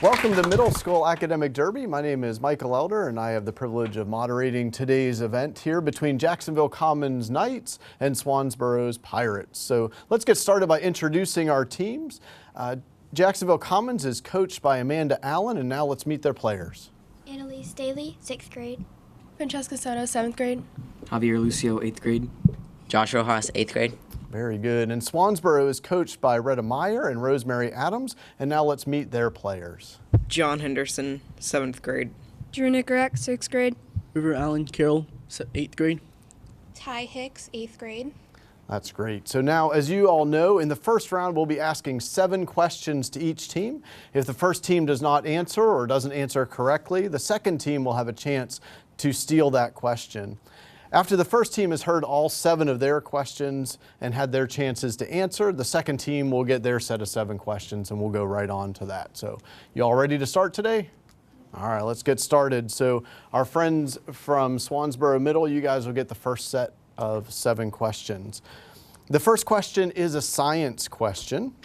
Welcome to Middle School Academic Derby. My name is Michael Elder, and I have the privilege of moderating today's event here between Jacksonville Commons Knights and Swansboro's Pirates. So let's get started by introducing our teams. Jacksonville Commons is coached by Amanda Allen, and now let's meet their players. Annalise Daly, 6th grade. Francesca Soto, 7th grade. Javier Lucio, 8th grade. Joshua Haas, 8th grade. Very good. And Swansboro is coached by Retta Meyer and Rosemary Adams, and now let's meet their players. John Henderson, 7th grade. Drew Nicorak, 6th grade. River Allen Carroll, 8th grade. Ty Hicks, 8th grade. That's great. So now, as you all know, in the first round, we'll be asking 7 questions to each team. If the first team does not answer or doesn't answer correctly, the second team will have a chance to steal that question. After the first team has heard all 7 of their questions and had their chances to answer, the second team will get their set of 7 questions, and we'll go right on to that. So you all ready to start today? All right, let's get started. So our friends from Swansboro Middle, you guys will get the first set of 7 questions. The first question is a science question.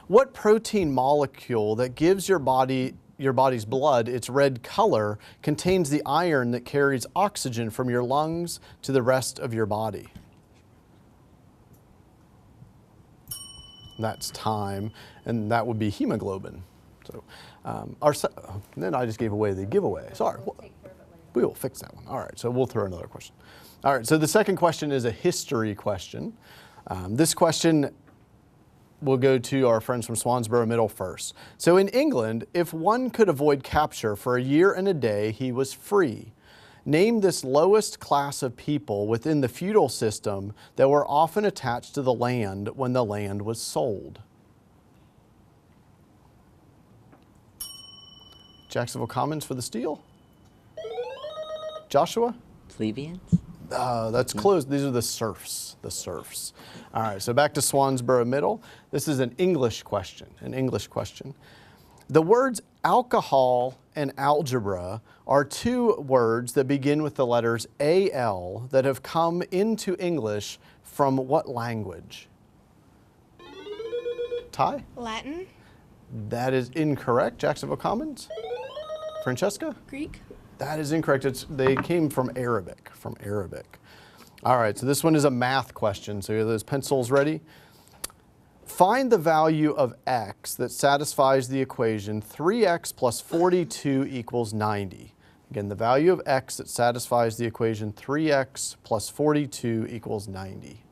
What protein molecule that gives your body's blood its red color contains the iron that carries oxygen from your lungs to the rest of your body? That's time, and that would be hemoglobin. So, then I just gave away the giveaway. Sorry, we will fix that one. All right, so we'll throw another question. All right, so the second question is a history question. This question will go to our friends from Swansboro Middle first. So in England, if one could avoid capture for a year and a day, he was free. Name this lowest class of people within the feudal system that were often attached to the land when the land was sold. Jacksonville Commons for the steal. Joshua? Plebeians? That's close. These are the serfs. All right, so back to Swansboro Middle. This is an English question, The words alcohol and algebra are 2 words that begin with the letters AL that have come into English from what language? Ty? Latin. That is incorrect. Jacksonville Commons? Francesca? Greek. That is incorrect. They came from Arabic. All right, so this one is a math question. So you have those pencils ready? Find the value of x that satisfies the equation 3x plus 42 equals 90. Again, the value of x that satisfies the equation 3x plus 42 equals 90.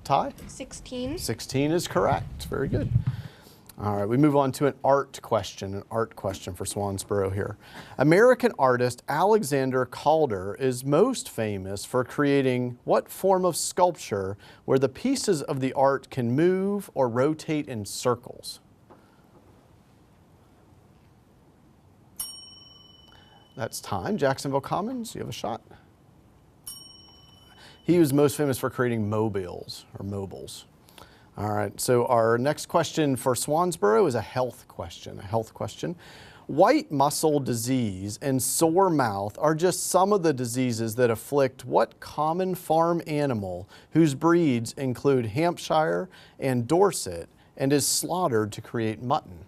Ty? 16. 16 is correct. Very good. All right, we move on to an art question for Swansboro here. American artist Alexander Calder is most famous for creating what form of sculpture where the pieces of the art can move or rotate in circles? That's time. Jacksonville Commons, you have a shot. He was most famous for creating mobiles. All right, so our next question for Swansboro is a health question. White muscle disease and sore mouth are just some of the diseases that afflict what common farm animal whose breeds include Hampshire and Dorset and is slaughtered to create mutton?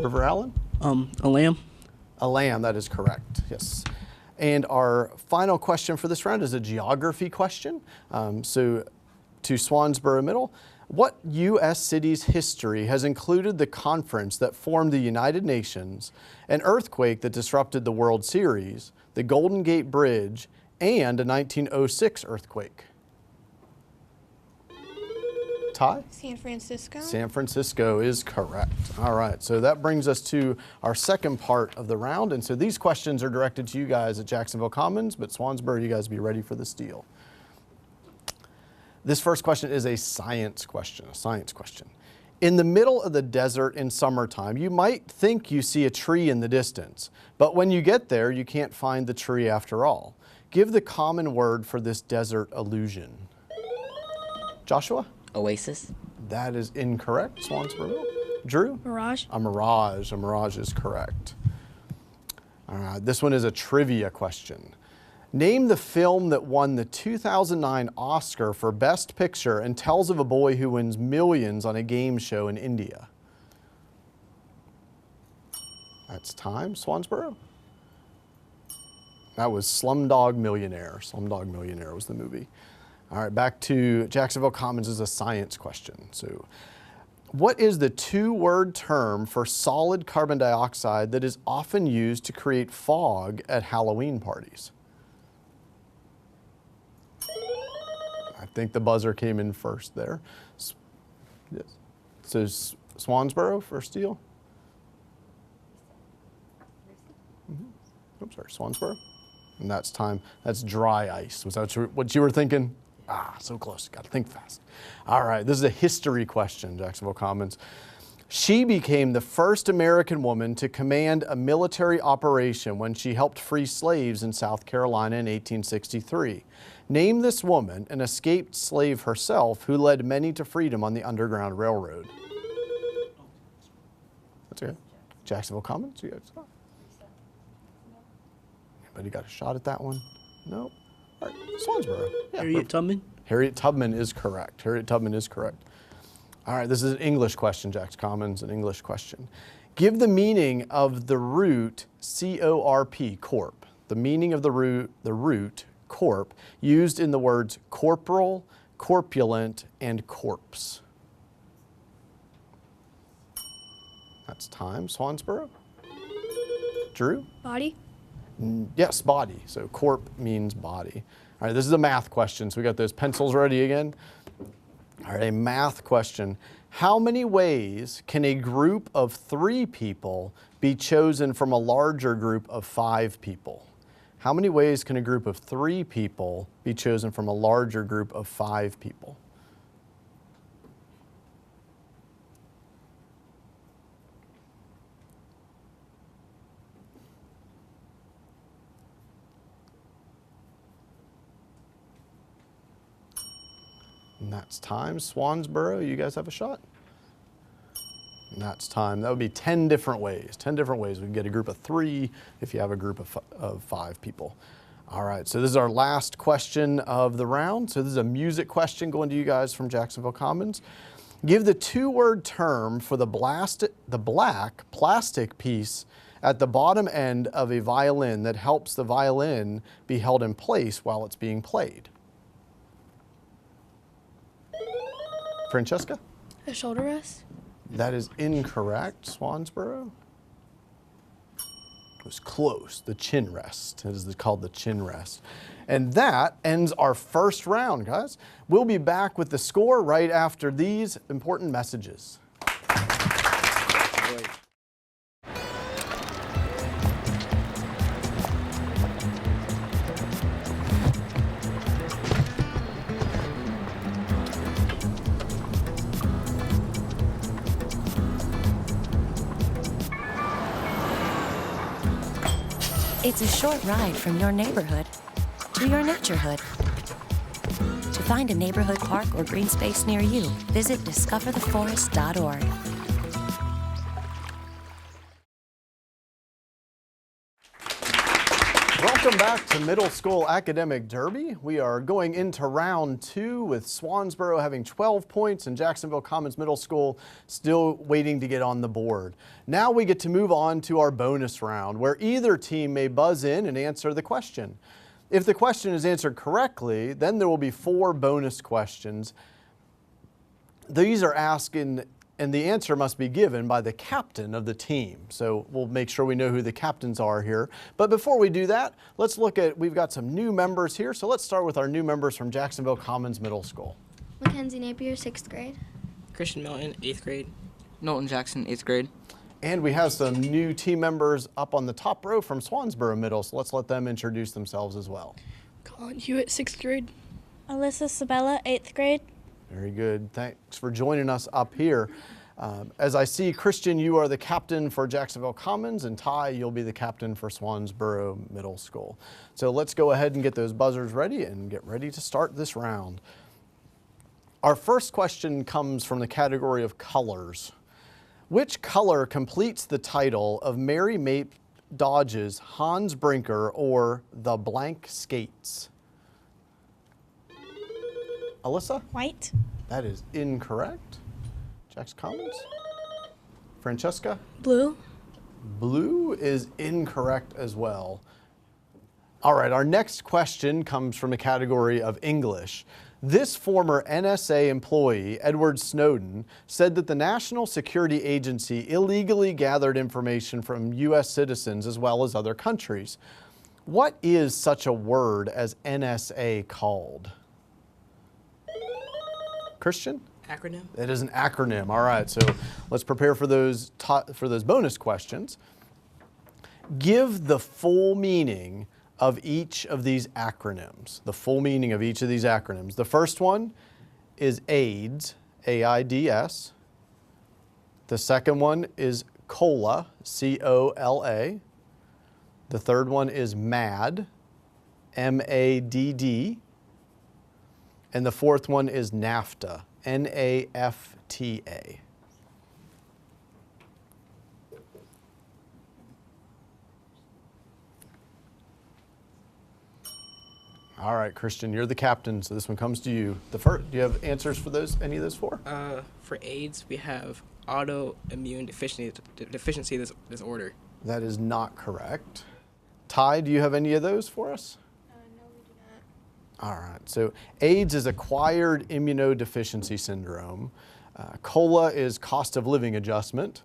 River Allen? A lamb. A lamb, that is correct, yes. And our final question for this round is a geography question. So to Swansboro Middle, what U.S. city's history has included the conference that formed the United Nations, an earthquake that disrupted the World Series, the Golden Gate Bridge, and a 1906 earthquake? Ty? San Francisco. San Francisco is correct. All right, so that brings us to our second part of the round. And so these questions are directed to you guys at Jacksonville Commons, but Swansboro, you guys be ready for the steal. This first question is a science question, In the middle of the desert in summertime, you might think you see a tree in the distance, but when you get there, you can't find the tree after all. Give the common word for this desert illusion. Joshua? Oasis. That is incorrect. Swansboro. Drew? Mirage. A mirage. A mirage is correct. All right, this one is a trivia question. Name the film that won the 2009 Oscar for Best Picture and tells of a boy who wins millions on a game show in India. That's time. Swansboro? That was Slumdog Millionaire. Slumdog Millionaire was the movie. All right, back to Jacksonville Commons is a science question. So, what is the two-word term for solid carbon dioxide that is often used to create fog at Halloween parties? I think the buzzer came in first there. Yes. So Swansboro for Steele. Oops, sorry, Swansboro. And that's time. That's dry ice. Was that what you were thinking? Ah, so close. Got to think fast. All right, this is a history question, Jacksonville Commons. She became the first American woman to command a military operation when she helped free slaves in South Carolina in 1863. Name this woman, an escaped slave herself, who led many to freedom on the Underground Railroad. That's okay. Jacksonville Commons, you guys. Anybody got a shot at that one? No. All right, Swansboro. Yeah, Harriet Tubman. Harriet Tubman is correct. Harriet Tubman is correct. All right, this is an English question, Jax Commons, an English question. Give the meaning of the root C-O-R-P, corp. The meaning of the root corp used in the words corporal, corpulent, and corpse. That's time. Swansboro. Drew? Body. Yes, body. So corp means body. All right, this is a math question. So we got those pencils ready again. All right, a math question. How many ways can a group of 3 people be chosen from a larger group of 5 people? How many ways can a group of 3 people be chosen from a larger group of 5 people? And that's time. Swansboro, you guys have a shot? And that's time. That would be 10 different ways. 10 different ways. We can get a group of 3 if you have a group of 5 people. All right, so this is our last question of the round. So this is a music question going to you guys from Jacksonville Commons. Give the two-word term for the black plastic piece at the bottom end of a violin that helps the violin be held in place while it's being played. Francesca? A shoulder rest. That is incorrect. Swansboro? It was close. The chin rest. It is called the chin rest. And that ends our first round, guys. We'll be back with the score right after these important messages. It's a short ride from your neighborhood to your naturehood. To find a neighborhood park or green space near you, visit discovertheforest.org. Welcome back to Middle School Academic Derby. We are going into round 2 with Swansboro having 12 points and Jacksonville Commons Middle School still waiting to get on the board. Now we get to move on to our bonus round where either team may buzz in and answer the question. If the question is answered correctly, then there will be 4 bonus questions. These are asked and the answer must be given by the captain of the team. So we'll make sure we know who the captains are here. But before we do that, let's look at, we've got some new members here. So let's start with our new members from Jacksonville Commons Middle School. Mackenzie Napier, 6th grade. Christian Melton, 8th grade. Knowlton Jackson, 8th grade. And we have some new team members up on the top row from Swansboro Middle. So let's let them introduce themselves as well. Colin Hewitt, 6th grade. Alyssa Sabella, 8th grade. Very good. Thanks for joining us up here. As I see, Christian, you are the captain for Jacksonville Commons, and Ty, you'll be the captain for Swansboro Middle School. So let's go ahead and get those buzzers ready and get ready to start this round. Our first question comes from the category of colors. Which color completes the title of Mary Mape Dodge's Hans Brinker or The Blank Skates? Alyssa? White. That is incorrect. Jack's Commons? Francesca? Blue. Blue is incorrect as well. All right, our next question comes from a category of English. This former NSA employee, Edward Snowden, said that the National Security Agency illegally gathered information from U.S. citizens as well as other countries. What is such a word as NSA called? Christian? Acronym. It is an acronym. All right, so let's prepare for those bonus questions. Give the full meaning of each of these acronyms. The full meaning of each of these acronyms. The first one is AIDS, AIDS. The second one is COLA, COLA. The third one is MAD, MADD. And the fourth one is NAFTA, NAFTA. All right, Christian, you're the captain, so this one comes to you. The first, do you have answers for those? Any of those four? For AIDS, we have autoimmune deficiency disorder. That is not correct. Ty, do you have any of those for us? No, we do not. All right, so AIDS is acquired immunodeficiency syndrome. COLA is cost of living adjustment.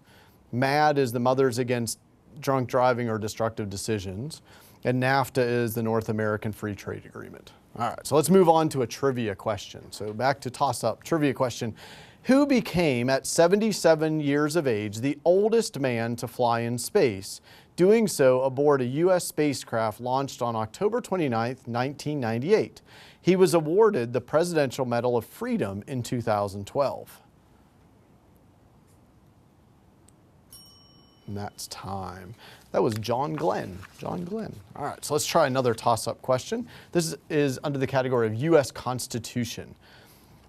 MAD is the Mothers Against Drunk Driving or Destructive Decisions. And NAFTA is the North American Free Trade Agreement. All right, so let's move on to a trivia question. So back to toss-up trivia question. Who became, at 77 years of age, the oldest man to fly in space, doing so aboard a U.S. spacecraft launched on October 29, 1998? He was awarded the Presidential Medal of Freedom in 2012. And that's time. That was John Glenn. John Glenn. All right, so let's try another toss-up question. This is under the category of U.S. Constitution.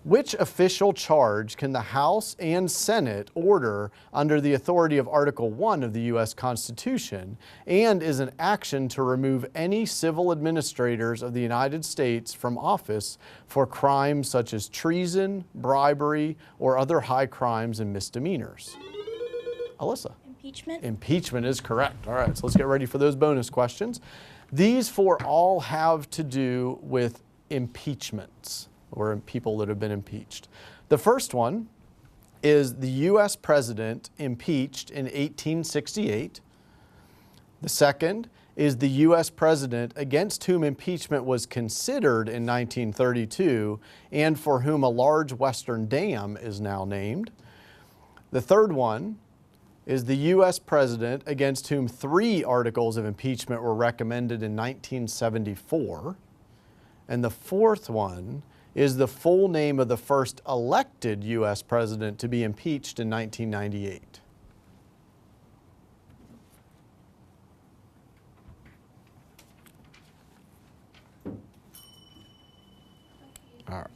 Which official charge can the House and Senate order under the authority of Article 1 of the U.S. Constitution and is an action to remove any civil administrators of the United States from office for crimes such as treason, bribery, or other high crimes and misdemeanors? Alyssa. Impeachment. Impeachment is correct. All right, so let's get ready for those bonus questions. These four all have to do with impeachments, or people that have been impeached. The first one is the U.S. president impeached in 1868. The second is the U.S. president against whom impeachment was considered in 1932 and for whom a large western dam is now named. The third one is the U.S. president against whom 3 articles of impeachment were recommended in 1974. And the fourth one is the full name of the first elected U.S. president to be impeached in 1998. All right.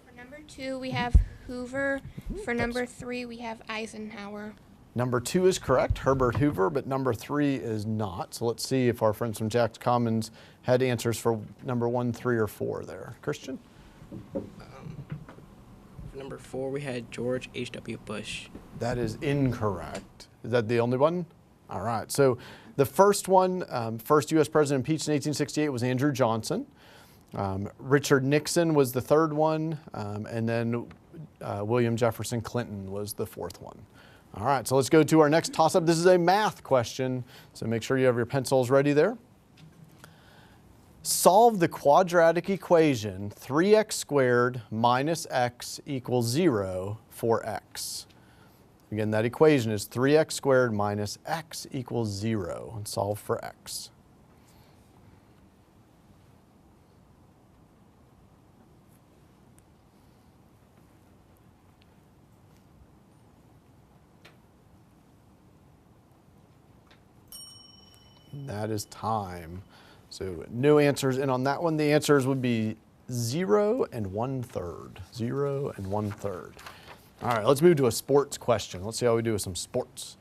For number 2, we have Hoover. For number 3, we have Eisenhower. Number 2 is correct, Herbert Hoover, but number 3 is not. So let's see if our friends from Jack's Commons had answers for number 1, 3, or 4 there. Christian? For number 4, we had George H.W. Bush. That is incorrect. Is that the only one? All right. So the first one, first U.S. president impeached in 1868 was Andrew Johnson. Richard Nixon was the third one, and then William Jefferson Clinton was the fourth one. All right, so let's go to our next toss-up. This is a math question, so make sure you have your pencils ready there. Solve the quadratic equation 3x squared minus x equals 0 for x. Again, that equation is 3x squared minus x equals 0, and solve for x. That is time. So no answers in on that one. The answers would be 0 1/3. 0 1/3. All right, let's move to a sports question. Let's see how we do with some sports.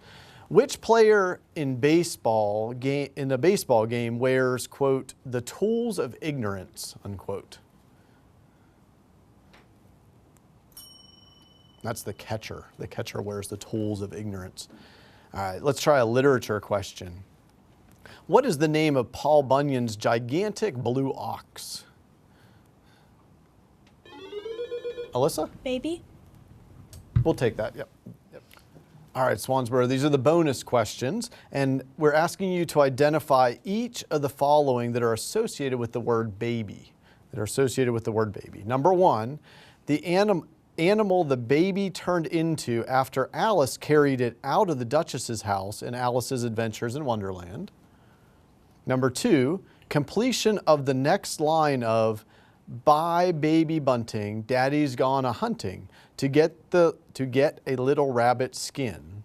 Which player in a baseball game wears, quote, the tools of ignorance, unquote? That's the catcher. The catcher wears the tools of ignorance. All right, let's try a literature question. What is the name of Paul Bunyan's gigantic blue ox? Alyssa? Baby. We'll take that, yep. All right, Swansboro, these are the bonus questions, and we're asking you to identify each of the following that are associated with the word baby. Number 1, the animal the baby turned into after Alice carried it out of the Duchess's house in Alice's Adventures in Wonderland. Number 2, completion of the next line of "Bye, baby bunting, daddy's gone a hunting," to get a little rabbit skin.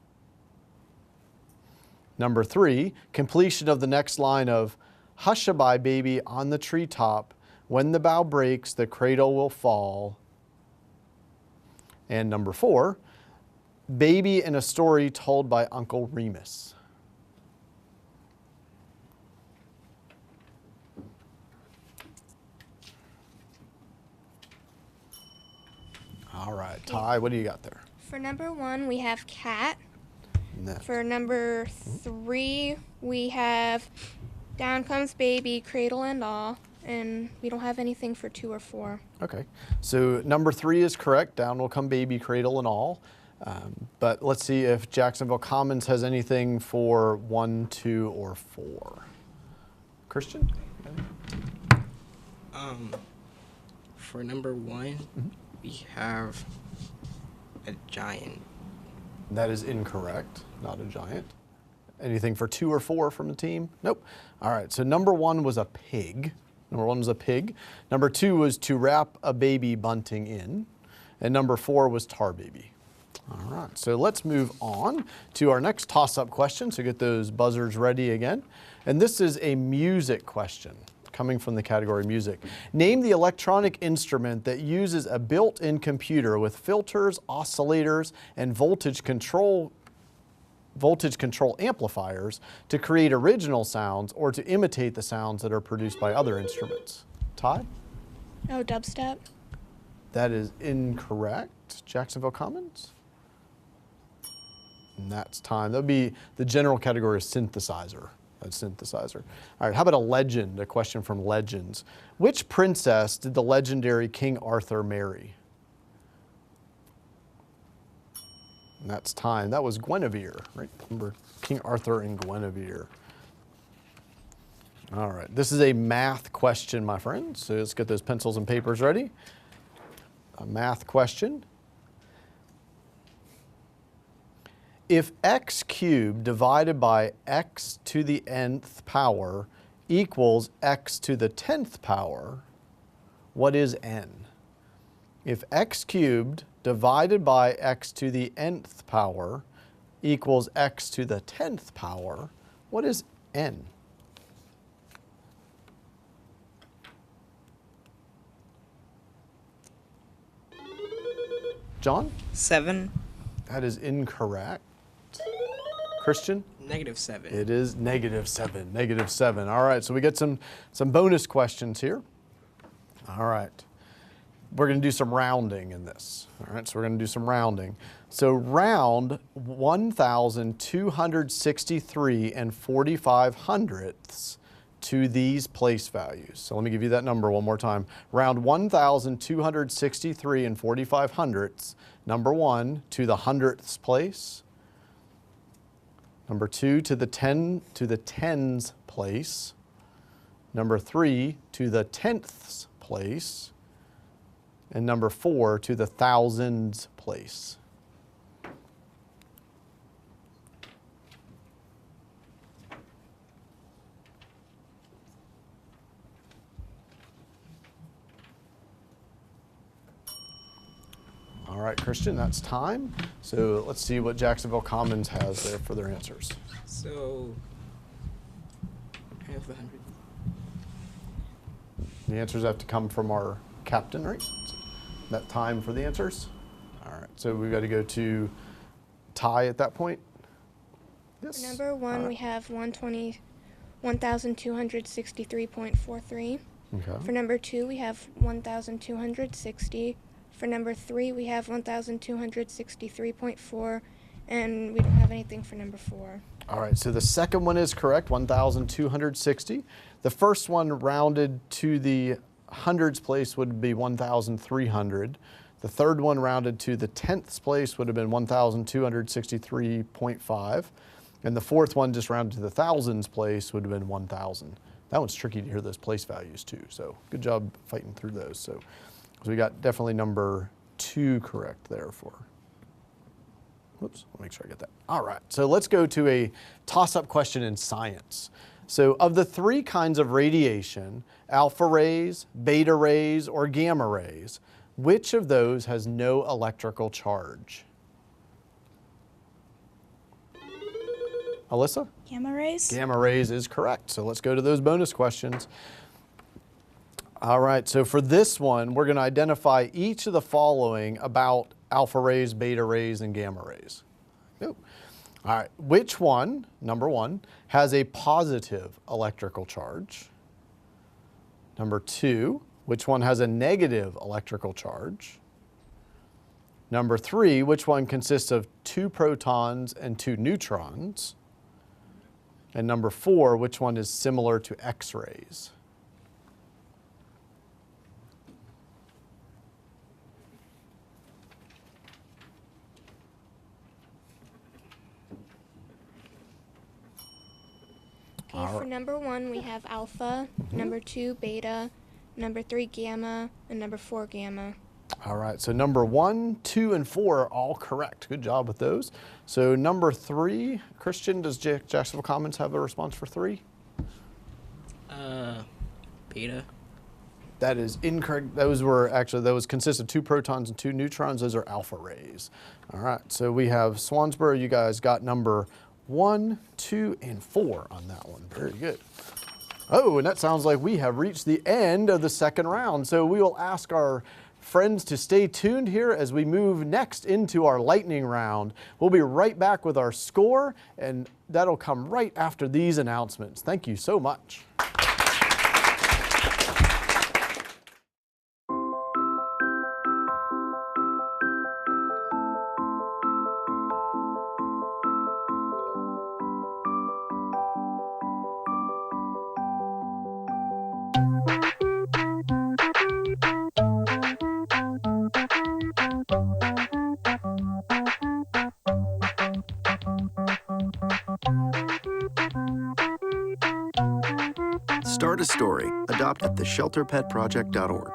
Number 3, completion of the next line of "Hush-a-bye, baby, on the treetop, when the bough breaks, the cradle will fall." And number 4, baby in a story told by Uncle Remus. All right, Ty, what do you got there? For number 1, we have cat. Next. For number 3, we have down comes baby, cradle and all. And we don't have anything for 2 or 4. Okay, so number 3 is correct. Down will come baby, cradle and all. But let's see if Jacksonville Commons has anything for 1, 2, or 4. Christian? For number 1, we have a giant. That is incorrect, not a giant. Anything for 2 or 4 from the team? Nope. All right, so number 1 was a pig. Number 2 was to wrap a baby bunting in. And number 4 was tar baby. All right, so let's move on to our next toss-up question. So get those buzzers ready again. And this is a music question coming from the category music. Name the electronic instrument that uses a built-in computer with filters, oscillators, and voltage control amplifiers to create original sounds or to imitate the sounds that are produced by other instruments. Ty? Oh, dubstep. That is incorrect. Jacksonville Commons? And that's time. That would be the general category of synthesizer. That's synthesizer. All right, how about a legend, a question from Legends. Which princess did the legendary King Arthur marry? And that's time. That was Guinevere, right? Remember King Arthur and Guinevere. All right, this is a math question, my friends. So let's get those pencils and papers ready. A math question. If x cubed divided by x to the nth power equals x to the 10th power, what is n? If x cubed divided by x to the nth power equals x to the 10th power, what is n? John? 7. That is incorrect. Christian? -7. It is -7. -7. All right, so we get some bonus questions here. All right. We're going to do some rounding in this. All right, so we're going to do some rounding. So round 1,263 and 45 hundredths to these place values. So let me give you that number one more time. Round 1,263 and 45 hundredths. Number 1 to the hundredths place. Number 2 to the tens place. Number 3 to the tenths place. And number 4 to the thousands place. All right, Christian, that's time. So let's see what Jacksonville Commons has there for their answers. So Half 100. The answers have to come from our captain, right? That time for the answers. All right, so we've got to go to tie at that point. Yes. For number 1, we have 1,263.43. Okay. For number 2, we have 1,260. For number 3, we have 1,263.4. And we don't have anything for number 4. All right, so the second one is correct, 1,260. The first one rounded to the hundreds place would be 1,300. The third one rounded to the tenths place would have been 1,263.5. And the fourth one just rounded to the thousands place would have been 1,000. That one's tricky to hear those place values too, so good job fighting through those. So we got definitely number 2 correct there for. Whoops, I'll make sure I get that. All right, so let's go to a toss-up question in science. So of the 3 kinds of radiation, alpha rays, beta rays, or gamma rays, which of those has no electrical charge? Alyssa? Gamma rays. Gamma rays is correct. So let's go to those bonus questions. All right, so for this one, we're going to identify each of the following about alpha rays, beta rays, and gamma rays. All right, which one, number 1, has a positive electrical charge? Number 2, which one has a negative electrical charge? Number 3, which one consists of 2 protons and 2 neutrons? And number 4, which one is similar to X-rays? Okay, for number 1, we have alpha, number 2, beta, number 3, gamma, and number 4, gamma. All right, so number 1, 2, and 4 are all correct. Good job with those. So number 3, Christian, does Jacksonville Commons have a response for 3? Beta. That is incorrect. Those consist of 2 protons and 2 neutrons. Those are alpha rays. All right, so we have Swansboro. You guys got number 1, 2, and 4 on that one. Very good. Oh, and that sounds like we have reached the end of the second round. So we will ask our friends to stay tuned here as we move next into our lightning round. We'll be right back with our score, and that'll come right after these announcements. Thank you so much. Start a story. Adopt at theshelterpetproject.org.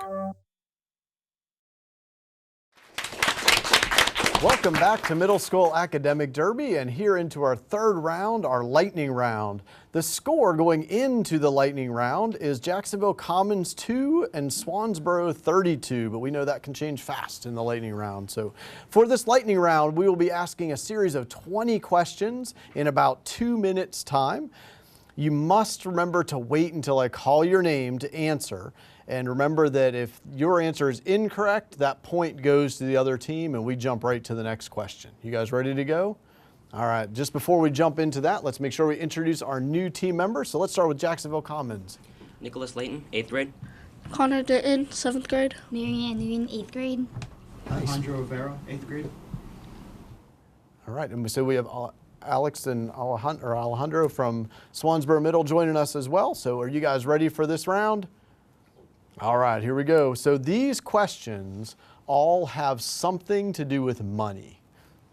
Welcome back to Middle School Academic Derby, and here into our third round, our lightning round. The score going into the lightning round is Jacksonville Commons 2 and Swansboro 32, but we know that can change fast in the lightning round. So for this lightning round, we will be asking a series of 20 questions in about 2 minutes time. You must remember to wait until I call your name to answer. And remember that if your answer is incorrect, that point goes to the other team and we jump right to the next question. You guys ready to go? All right, just before we jump into that, let's make sure we introduce our new team members. So let's start with Jacksonville Commons. Nicholas Layton, 8th grade. Connor Ditton, 7th grade. Marianne Nguyen, 8th grade. Alejandro Rivero, 8th grade. All right, and so we have Alex and Alejandro from Swansboro Middle joining us as well. So are you guys ready for this round? All right, here we go. So these questions all have something to do with money.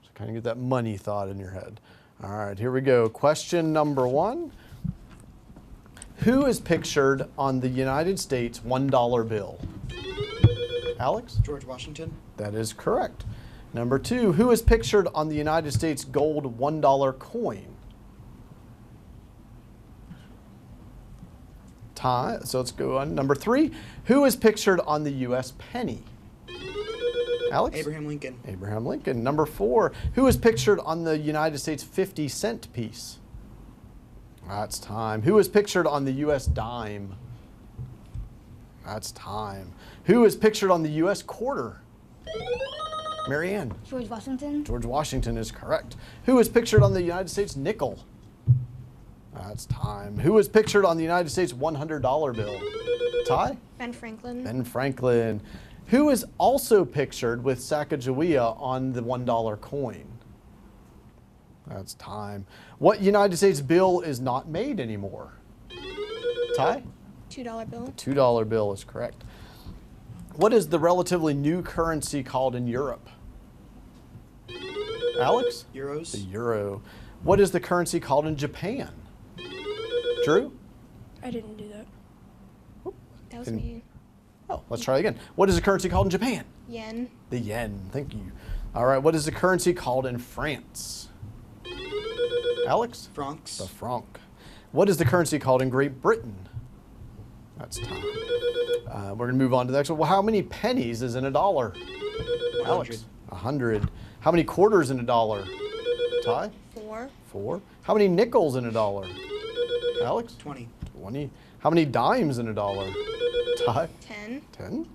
So kind of get that money thought in your head. All right, here we go. Question number 1. Who is pictured on the United States $1 bill? Alex? George Washington. That is correct. Number 2, who is pictured on the United States gold $1 coin? So let's go on. Number 3, who is pictured on the U.S. penny? Alex? Abraham Lincoln. Abraham Lincoln. Number 4, who is pictured on the United States 50-cent piece? That's time. Who is pictured on the U.S. dime? That's time. Who is pictured on the U.S. quarter? Marianne. George Washington. George Washington is correct. Who is pictured on the United States nickel? That's time. Who is pictured on the United States $100 bill? Ty? Ben Franklin. Ben Franklin. Who is also pictured with Sacagawea on the $1 coin? That's time. What United States bill is not made anymore? Ty? $2 bill. The $2 bill is correct. What is the relatively new currency called in Europe? Alex? Euros. The euro. What is the currency called in Japan? Drew? I didn't do that. That was me. Oh, let's try again. What is the currency called in Japan? Yen. The yen. Thank you. All right. What is the currency called in France? Alex? Francs. The franc. What is the currency called in Great Britain? That's time. We're going to move on to the next one. Well, how many pennies is in a dollar? Alex? 100. How many quarters in a dollar? Ty? 4. 4. How many nickels in a dollar? Alex? 20. 20. How many dimes in a dollar? Ty? 10. 10.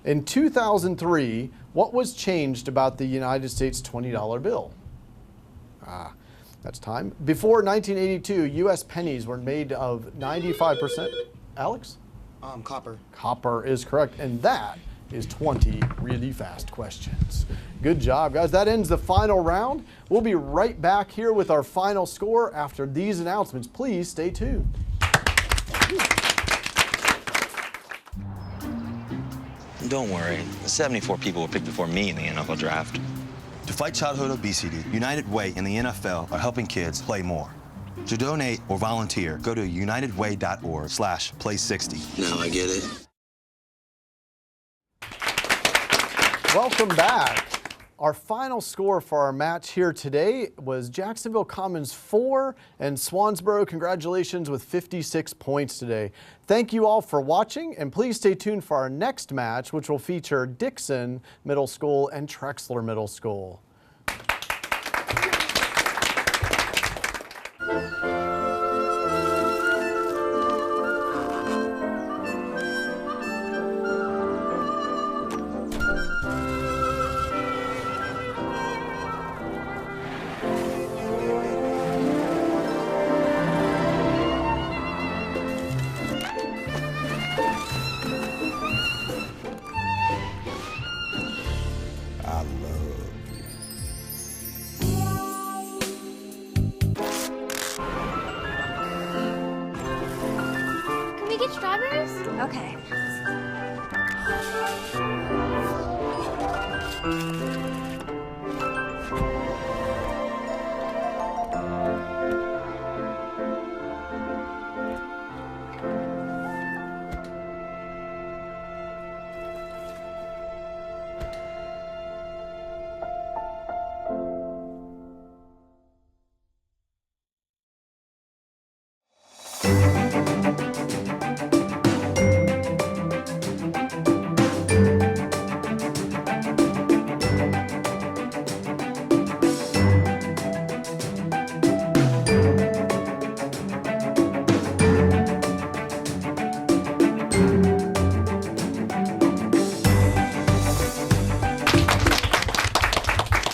In 2003, what was changed about the United States $20 bill? That's time. Before 1982, U.S. pennies were made of 95%. Alex? Copper. Copper is correct, and that is 20 really fast questions. Good job, guys. That ends the final round. We'll be right back here with our final score after these announcements. Please stay tuned. Don't worry, the 74 people were picked before me in the NFL draft. To fight childhood obesity, United Way and the NFL are helping kids play more. To donate or volunteer, go to unitedway.org/play60. Now I get it. Welcome back. Our final score for our match here today was Jacksonville Commons 4 and Swansboro. Congratulations with 56 points today. Thank you all for watching, and please stay tuned for our next match, which will feature Dixon Middle School and Trexler Middle School. Strawberries? Okay.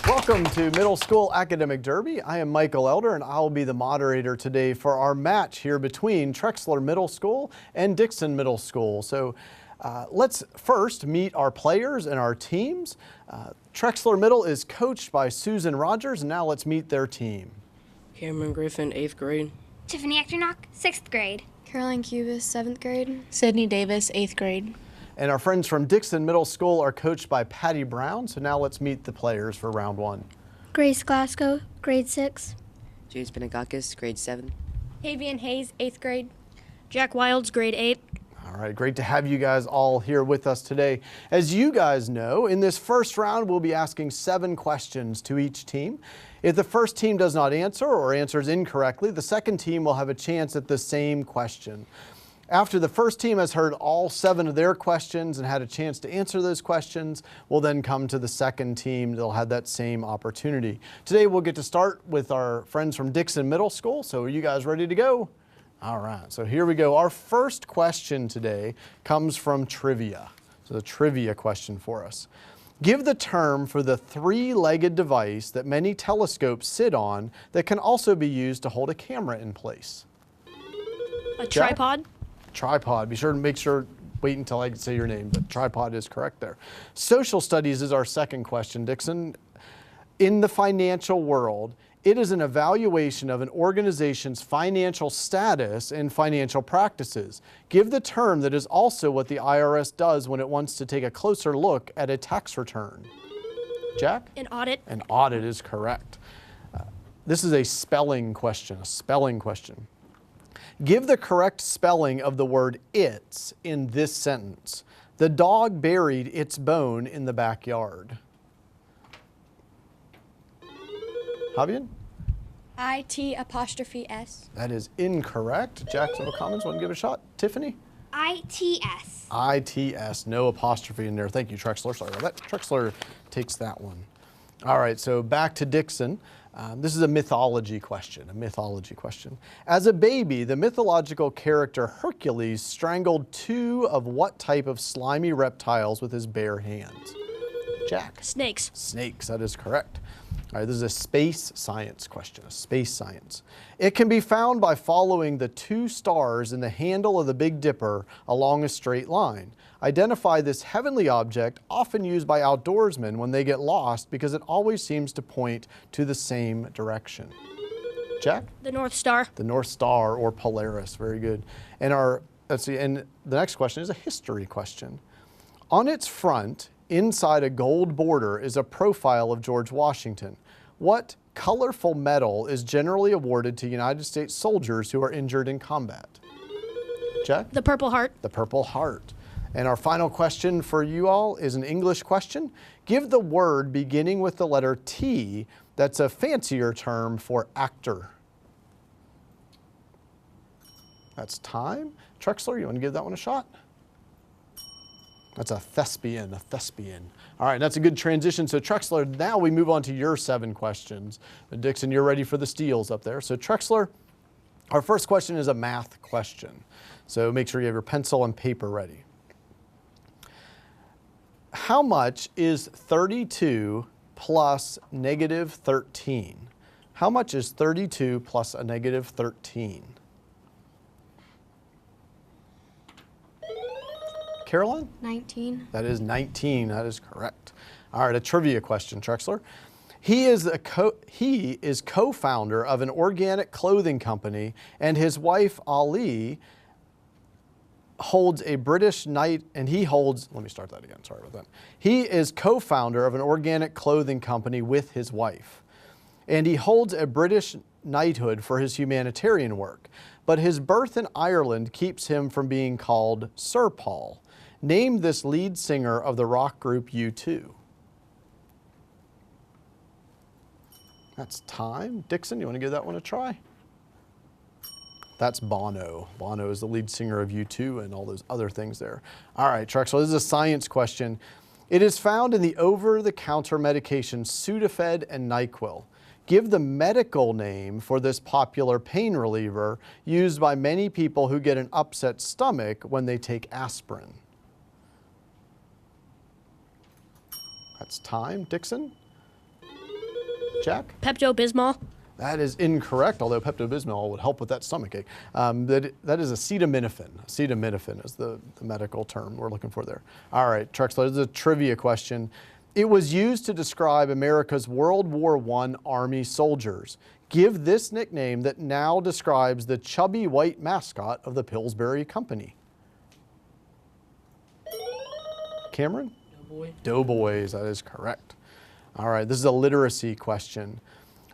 Welcome to Middle School Academic Derby. I am Michael Elder, and I'll be the moderator today for our match here between Trexler Middle School and Dixon Middle School. So let's first meet our players and our teams. Trexler Middle is coached by Susan Rogers, and now let's meet their team. Cameron Griffin, 8th grade. Tiffany Echternock, 6th grade. Caroline Cubis, 7th grade. Sydney Davis, 8th grade. And our friends from Dixon Middle School are coached by Patty Brown. So now let's meet the players for round one. Grace Glasgow, grade 6. James Benegakis, grade 7. Avian Hayes, 8th grade. Jack Wilds, grade 8. All right, great to have you guys all here with us today. As you guys know, in this first round, we'll be asking 7 questions to each team. If the first team does not answer or answers incorrectly, the second team will have a chance at the same question. After the first team has heard all 7 of their questions and had a chance to answer those questions, we'll then come to the second team. They'll have that same opportunity. Today we'll get to start with our friends from Dixon Middle School. So are you guys ready to go? All right, so here we go. Our first question today comes from trivia. So the trivia question for us. Give the term for the 3-legged device that many telescopes sit on that can also be used to hold a camera in place. A tripod? Tripod. Be sure to wait until I say your name, but tripod is correct there. Social studies is our second question, Dixon. In the financial world, it is an evaluation of an organization's financial status and financial practices. Give the term that is also what the IRS does when it wants to take a closer look at a tax return. Jack? An audit. An audit is correct. This is a spelling question, Give the correct spelling of the word "its" in this sentence. The dog buried its bone in the backyard. Javian? IT''S. That is incorrect. Jacksonville Commons, want to give it a shot? Tiffany? ITS. ITS, no apostrophe in there. Thank you, Trexler. Sorry about that. Trexler takes that one. All right, so back to Dixon. This is a mythology question, As a baby, the mythological character Hercules strangled 2 of what type of slimy reptiles with his bare hands? Jack? Snakes. Snakes, that is correct. All right, this is a space science question, It can be found by following the 2 stars in the handle of the Big Dipper along a straight line. Identify this heavenly object, often used by outdoorsmen when they get lost because it always seems to point to the same direction. Jack? The North Star. The North Star, or Polaris, very good. And the next question is a history question. On its front, inside a gold border, is a profile of George Washington. What colorful medal is generally awarded to United States soldiers who are injured in combat? Jack? The Purple Heart. The Purple Heart. And our final question for you all is an English question. Give the word beginning with the letter T that's a fancier term for actor. That's time. Trexler, you want to give that one a shot? That's a thespian. All right, that's a good transition. So Trexler, now we move on to your 7 questions. Dixon, you're ready for the steals up there. So Trexler, our first question is a math question. So make sure you have your pencil and paper ready. How much is 32 plus negative 13? How much is 32 plus a negative 13? Caroline? 19. That is 19. That is correct. All right, a trivia question, Trexler. He is co-founder of an organic clothing company, and his wife Ali holds a British knight, and he holds. Let me start that again. Sorry about that. He is co-founder of an organic clothing company with his wife, and he holds a British knighthood for his humanitarian work. But his birth in Ireland keeps him from being called Sir Paul. Name this lead singer of the rock group U2. That's time. Dixon, you want to give that one a try? That's Bono. Bono is the lead singer of U2 and all those other things there. All right, Trexler, this is a science question. It is found in the over-the-counter medications Sudafed and NyQuil. Give the medical name for this popular pain reliever used by many people who get an upset stomach when they take aspirin. That's time. Dixon? Jack? Pepto-Bismol. That is incorrect, although Pepto-Bismol would help with that stomachache. That is acetaminophen. Acetaminophen is the medical term we're looking for there. All right, Trexler, this is a trivia question. It was used to describe America's World War I Army soldiers. Give this nickname that now describes the chubby white mascot of the Pillsbury Company. Cameron? Doughboys, that is correct. All right, this is a literacy question.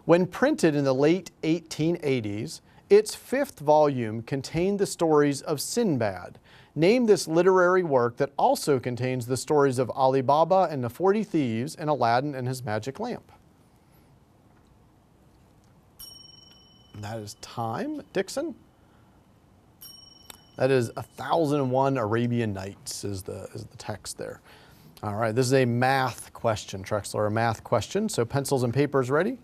When printed in the late 1880s, its 5th volume contained the stories of Sinbad. Name this literary work that also contains the stories of Ali Baba and the 40 Thieves and Aladdin and his magic lamp. And that is time. Dixon? That is 1001 Arabian Nights is the text there. All right, this is a math question, Trexler, a math question. So pencils and papers ready?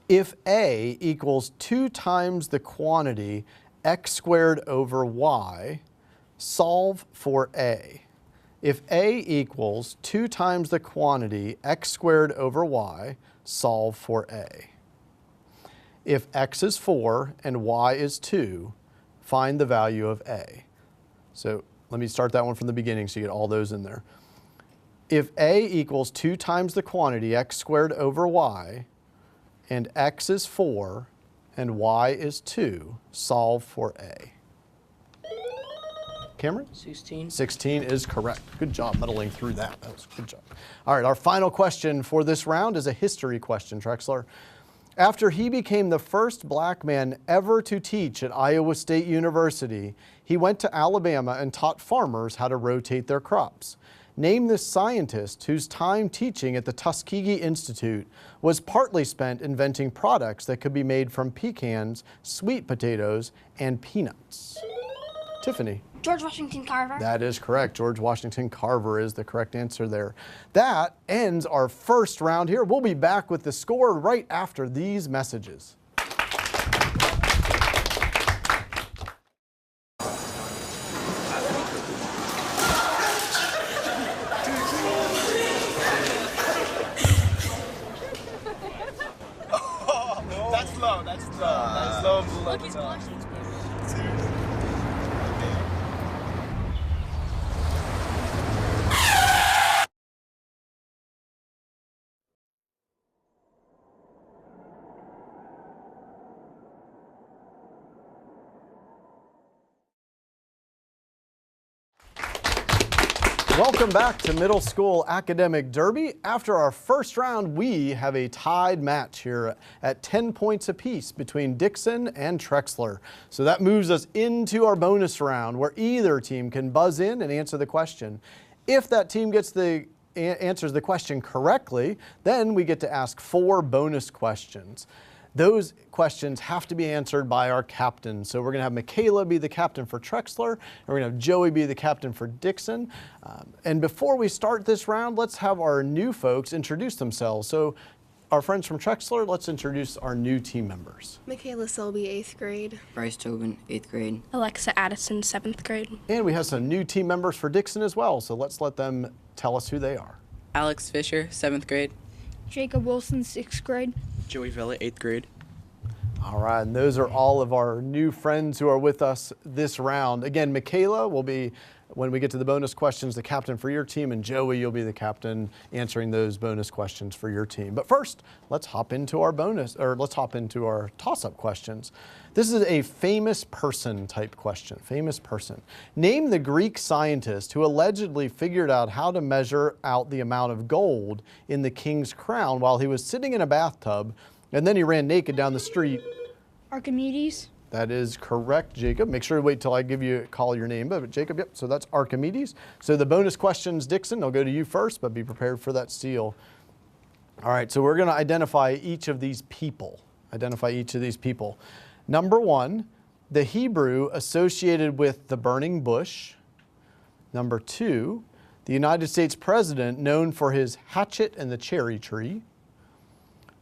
If A equals 2 times the quantity x squared over y, solve for A. If A equals 2 times the quantity x squared over y, solve for A. If x is 4 and y is 2, find the value of A. So let me start that one from the beginning so you get all those in there. If A equals 2 times the quantity x squared over y, and x is 4 and y is 2, solve for A. Cameron? 16. 16 is correct. Good job muddling through that. That was a good job. All right, our final question for this round is a history question, Trexler. After he became the first black man ever to teach at Iowa State University, he went to Alabama and taught farmers how to rotate their crops. Name this scientist whose time teaching at the Tuskegee Institute was partly spent inventing products that could be made from pecans, sweet potatoes, and peanuts. Tiffany. George Washington Carver. That is correct. George Washington Carver is the correct answer there. That ends our first round here. We'll be back with the score right after these messages. That's low. That's low. Look, he's blushing. Welcome back to Middle School Academic Derby. After our first round, we have a tied match here at 10 points apiece between Dixon and Trexler. So that moves us into our bonus round where either team can buzz in and answer the question. If that team answers the question correctly, then we get to ask 4 bonus questions. Those questions have to be answered by our captain. So we're going to have Michaela be the captain for Trexler, and we're going to have Joey be the captain for Dixon. And before we start this round, let's have our new folks introduce themselves. So our friends from Trexler, let's introduce our new team members. Michaela Selby, 8th grade. Bryce Tobin, 8th grade. Alexa Addison, 7th grade. And we have some new team members for Dixon as well, so let's let them tell us who they are. Alex Fisher, 7th grade. Jacob Wilson, 6th grade. Joey Villa, 8th grade. All right, and those are all of our new friends who are with us this round. Again, Michaela will be, when we get to the bonus questions, the captain for your team, and Joey, you'll be the captain answering those bonus questions for your team. But first, let's hop into our toss-up questions. This is a famous person type question, famous person. Name the Greek scientist who allegedly figured out how to measure out the amount of gold in the king's crown while he was sitting in a bathtub, and then he ran naked down the street. Archimedes. That is correct, Jacob. Make sure to wait till I call your name. But Jacob, yep, so that's Archimedes. So the bonus questions, Dixon, they'll go to you first, but be prepared for that steal. All right, so we're going to identify each of these people. Number 1, the Hebrew associated with the burning bush. Number 2, the United States president known for his hatchet and the cherry tree.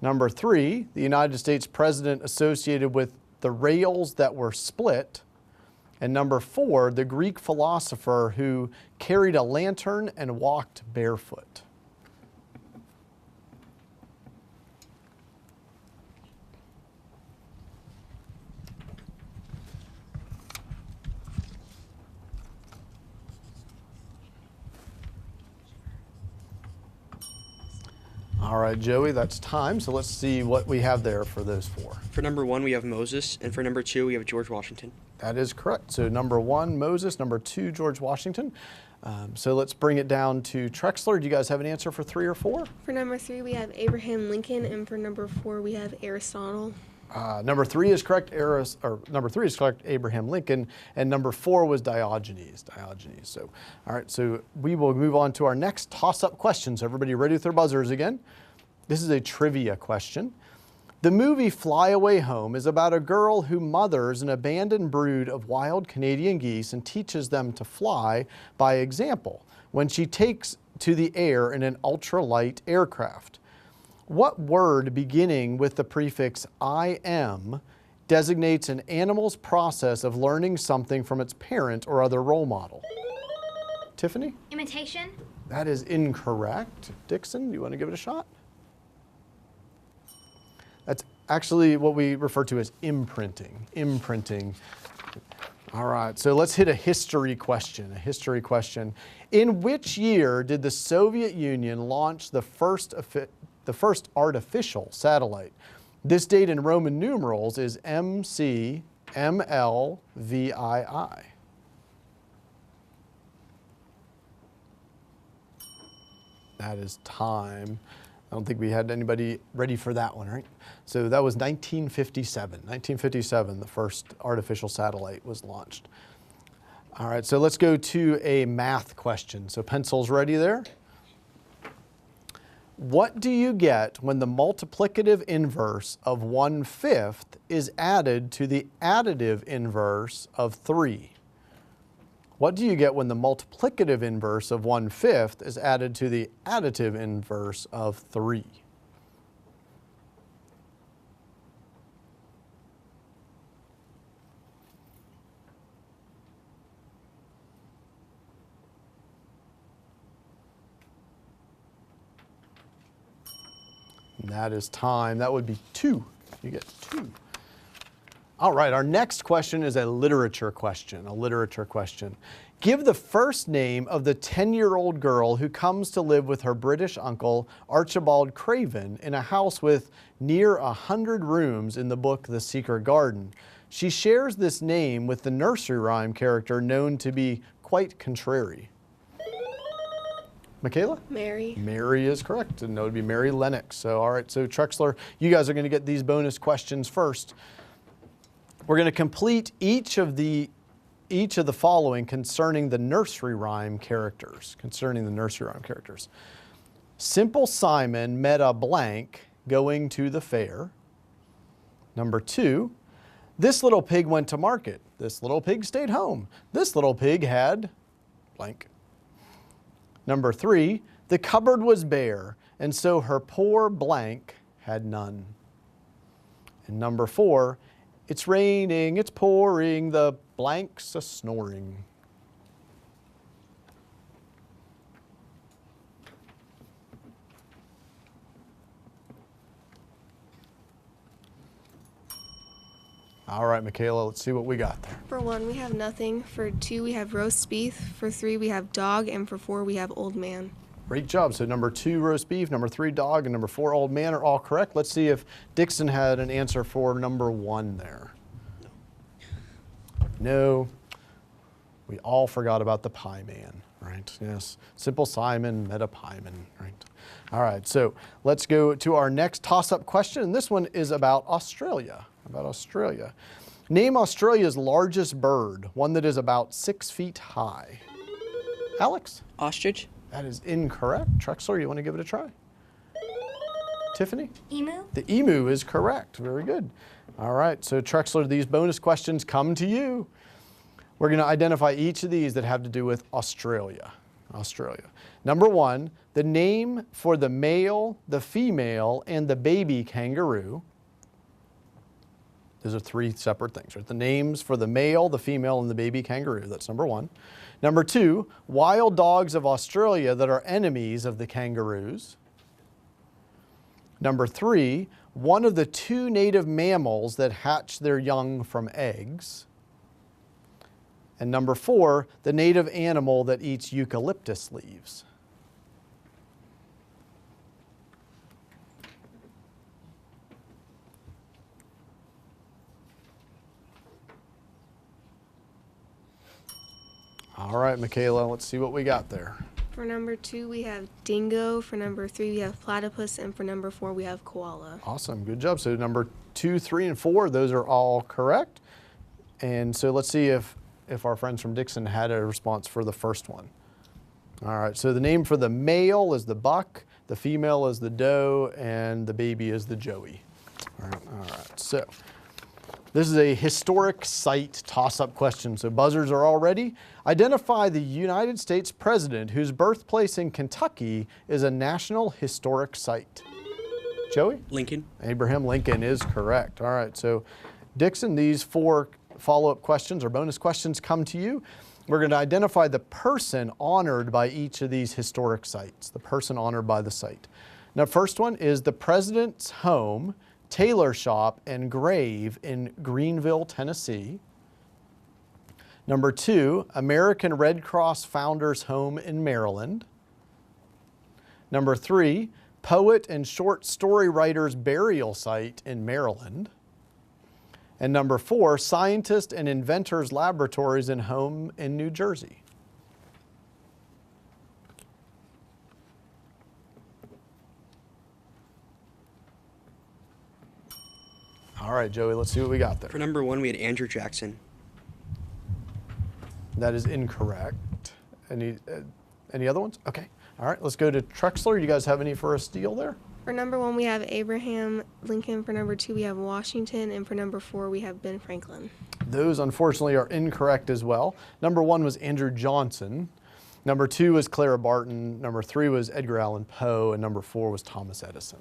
Number 3, the United States president associated with the rails that were split. And number 4, the Greek philosopher who carried a lantern and walked barefoot. All right, Joey, that's time. So let's see what we have there for those 4. For number 1, we have Moses, and for number 2, we have George Washington. That is correct. So number 1, Moses. Number 2, George Washington. So let's bring it down to Trexler. Do you guys have an answer for 3 or 4? For number 3, we have Abraham Lincoln, and for number 4, we have Aristotle. Number 3 is correct. Abraham Lincoln, and number 4 was Diogenes. So, all right. So we will move on to our next toss-up questions. Everybody ready with their buzzers again? This is a trivia question. The movie Fly Away Home is about a girl who mothers an abandoned brood of wild Canadian geese and teaches them to fly by example when she takes to the air in an ultralight aircraft. What word beginning with the prefix "im" designates an animal's process of learning something from its parent or other role model? Tiffany? Imitation. That is incorrect. Dixon, do you want to give it a shot? That's actually what we refer to as imprinting. Imprinting. All right, so let's hit a history question. A history question. In which year did the Soviet Union launch the first artificial satellite? This date in Roman numerals is MCMLVII. That is time. I don't think we had anybody ready for that one, right? So that was 1957. 1957, the first artificial satellite was launched. All right, so let's go to a math question. So pencils ready there? What do you get when the multiplicative inverse of 1/5 is added to the additive inverse of 3? What do you get when the multiplicative inverse of 1/5 is added to the additive inverse of 3? And that is time. That would be 2. You get 2. All right, our next question is a literature question, Give the first name of the 10-year-old girl who comes to live with her British uncle, Archibald Craven, in a house with near 100 rooms in the book The Secret Garden. She shares this name with the nursery rhyme character known to be quite contrary. Michaela? Mary. Mary is correct, and that would be Mary Lennox. So, all right, so Trexler, you guys are going to get these bonus questions first. We're going to complete each of the following concerning the nursery rhyme characters. Simple Simon met a blank going to the fair. Number 2, this little pig went to market. This little pig stayed home. This little pig had blank. Number 3, the cupboard was bare, and so her poor blank had none. And number 4, it's raining, it's pouring, the blank's a snoring. All right, Michaela, let's see what we got there. For 1, we have nothing. For 2, we have roast beef. For 3, we have dog. And for 4, we have old man. Great job. So number 2, roast beef, number 3, dog, and number 4, old man are all correct. Let's see if Dixon had an answer for number 1 there. No. We all forgot about the pie man, right? Yes. Simple Simon met a pie man, right? All right, so let's go to our next toss-up question, and this one is about Australia. Name Australia's largest bird, one that is about 6 feet high. Alex? Ostrich. That is incorrect. Trexler, you want to give it a try? Tiffany? Emu. The emu is correct. Very good. All right, so Trexler, these bonus questions come to you. We're going to identify each of these that have to do with Australia. Number 1, the name for the male, the female, and the baby kangaroo. Those are 3 separate things, right? The names for the male, the female, and the baby kangaroo. That's number 1. Number 2, wild dogs of Australia that are enemies of the kangaroos. Number 3, one of the 2 native mammals that hatch their young from eggs. And number 4, the native animal that eats eucalyptus leaves. All right, Michaela, let's see what we got there. For number 2, we have dingo. For number 3, we have platypus. And for number 4, we have koala. Awesome, good job. So number 2, 3, and 4, those are all correct. And so let's see if our friends from Dixon had a response for the first one. All right, so the name for the male is the buck, the female is the doe, and the baby is the joey. All right. So this is a historic site toss-up question. So buzzers are all ready. Identify the United States president whose birthplace in Kentucky is a National Historic Site. Joey? Lincoln. Abraham Lincoln is correct. All right. So Dixon, these 4 follow-up questions or bonus questions come to you. We're going to identify the person honored by each of these historic sites, the person honored by the site. Now, first one is the president's home, tailor shop, and grave in Greenville, Tennessee. Number 2, American Red Cross founder's home in Maryland. Number 3, poet and short story writer's burial site in Maryland. And number 4, scientist and inventor's laboratories and home in New Jersey. All right, Joey, let's see what we got there. For number 1, we had Andrew Jackson. That is incorrect. Any other ones? Okay. All right, let's go to Trexler. You guys have any for a steal there? For number 1, we have Abraham Lincoln. For number 2, we have Washington. And for number 4, we have Ben Franklin. Those, unfortunately, are incorrect as well. Number 1 was Andrew Johnson. Number 2 was Clara Barton. Number 3 was Edgar Allan Poe. And number 4 was Thomas Edison.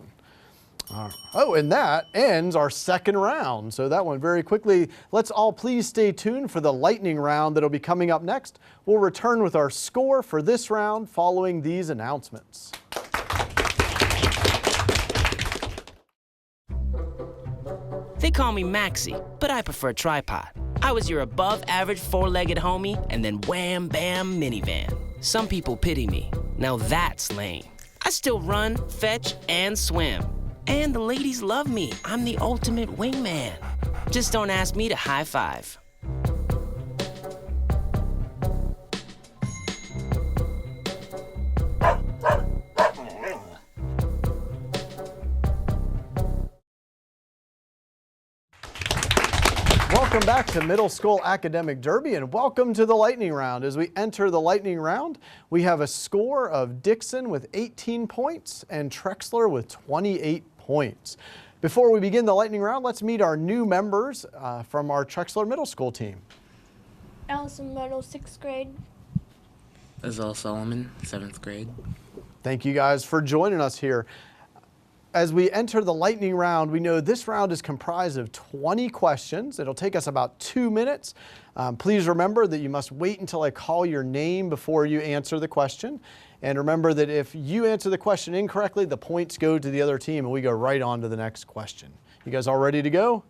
Oh, and that ends our second round. So that went very quickly. Let's all please stay tuned for the lightning round that'll be coming up next. We'll return with our score for this round following these announcements. They call me Maxie, but I prefer tripod. I was your above-average four-legged homie, and then wham, bam, minivan. Some people pity me. Now that's lame. I still run, fetch, and swim. And the ladies love me. I'm the ultimate wingman. Just don't ask me to high five. Welcome back to Middle School Academic Derby, and welcome to the lightning round. As we enter the lightning round, we have a score of Dixon with 18 points and Trexler with 28 points. Before we begin the lightning round, let's meet our new members from our Trexler Middle School team. Allison Meadow, 6th grade. Azal Solomon, 7th grade. Thank you guys for joining us here. As we enter the lightning round, we know this round is comprised of 20 questions. It'll take us about 2 minutes. Please remember that you must wait until I call your name before you answer the question. And remember that if you answer the question incorrectly, the points go to the other team and we go right on to the next question. You guys all ready to go?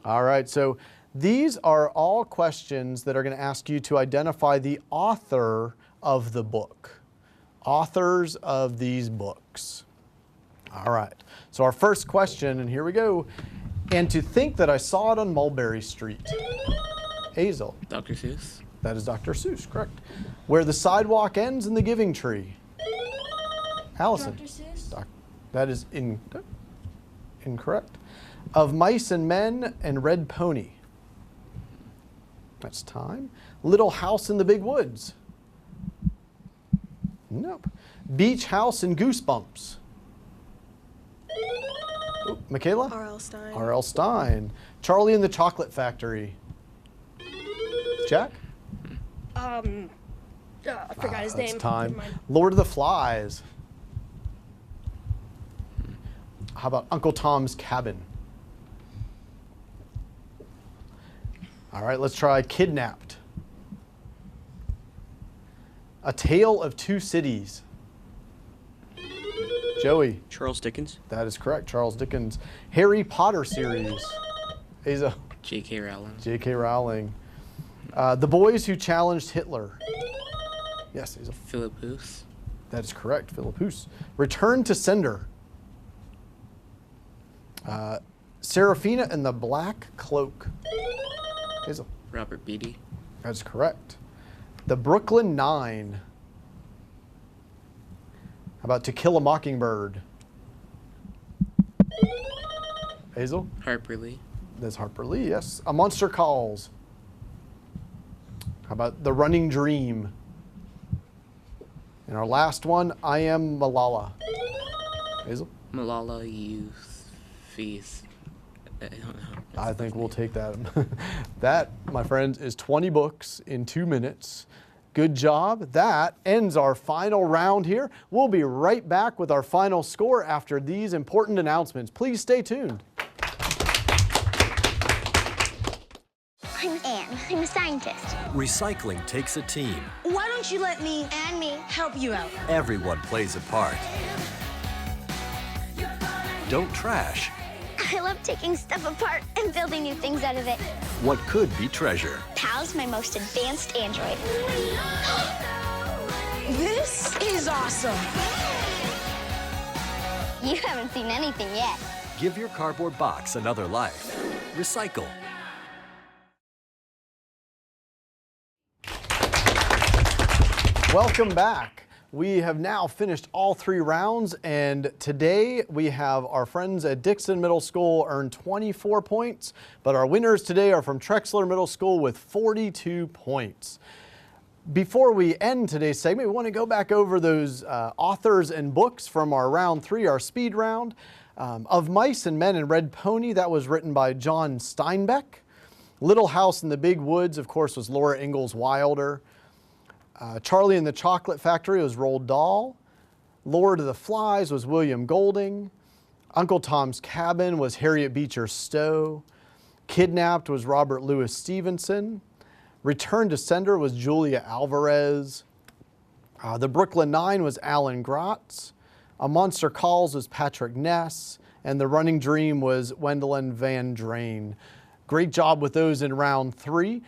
All right, so these are all questions that are going to ask you to identify the author of the book. Authors of these books. All right, so our first question, and here we go. And to think that I saw it on Mulberry Street. Hazel. Dr. Seuss. That is Dr. Seuss, correct. Where the sidewalk ends in the giving tree. Allison. Dr. Seuss. That is incorrect. Of Mice and Men and Red Pony. That's time. Little House in the Big Woods. Nope. Beach House and Goosebumps. Oh, Michaela? R.L. Stein. R.L. Stein. Charlie and the Chocolate Factory. Jack? I forgot his name. That's time. Lord of the Flies. How about Uncle Tom's Cabin? All right, let's try Kidnapped. A Tale of Two Cities. Joey. Charles Dickens. That is correct, Charles Dickens. Harry Potter series. Hazel. J.K. Rowling. J.K. Rowling. The Boys Who Challenged Hitler. Yes, Hazel. Philip Hoose. That is correct, Philip Hoose. Return to Sender. Seraphina and the Black Cloak. Hazel. Robert Beatty. That's correct. The Brooklyn Nine. How about To Kill a Mockingbird? Hazel? Harper Lee. That's Harper Lee, yes. A Monster Calls. How about The Running Dream? And our last one, I Am Malala. Hazel? Malala I don't know. I think we'll take that. That, my friends, is 20 books in 2 minutes. Good job. That ends our final round here. We'll be right back with our final score after these important announcements. Please stay tuned. I'm Anne. I'm a scientist. Recycling takes a team. Why don't you let me And me. help you out? Everyone plays a part. Don't trash I love taking stuff apart and building new things out of it. what could be treasure. Pal's my most advanced android. This is awesome. You haven't seen anything yet. Give your cardboard box another life. Recycle. Welcome back. We have now finished all 3 rounds, and today we have our friends at Dixon Middle School earn 24 points, but our winners today are from Trexler Middle School with 42 points. Before we end today's segment, we want to go back over those authors and books from our round 3, our speed round. Of Mice and Men and Red Pony, that was written by John Steinbeck. Little House in the Big Woods, of course, was Laura Ingalls Wilder. Charlie and the Chocolate Factory was Roald Dahl. Lord of the Flies was William Golding. Uncle Tom's Cabin was Harriet Beecher Stowe. Kidnapped was Robert Louis Stevenson. Return to Sender was Julia Alvarez. The Brooklyn Nine was Alan Gratz. A Monster Calls was Patrick Ness. And The Running Dream was Wendelin Van Drain. Great job with those in round 3.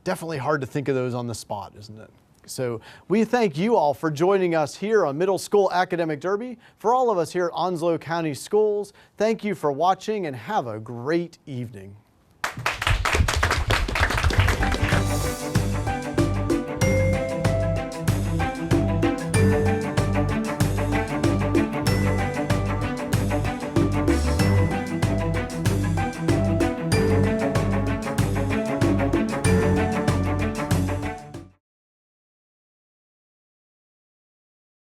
Definitely hard to think of those on the spot, isn't it? So we thank you all for joining us here on Middle School Academic Derby. For all of us here at Onslow County Schools, thank you for watching and have a great evening.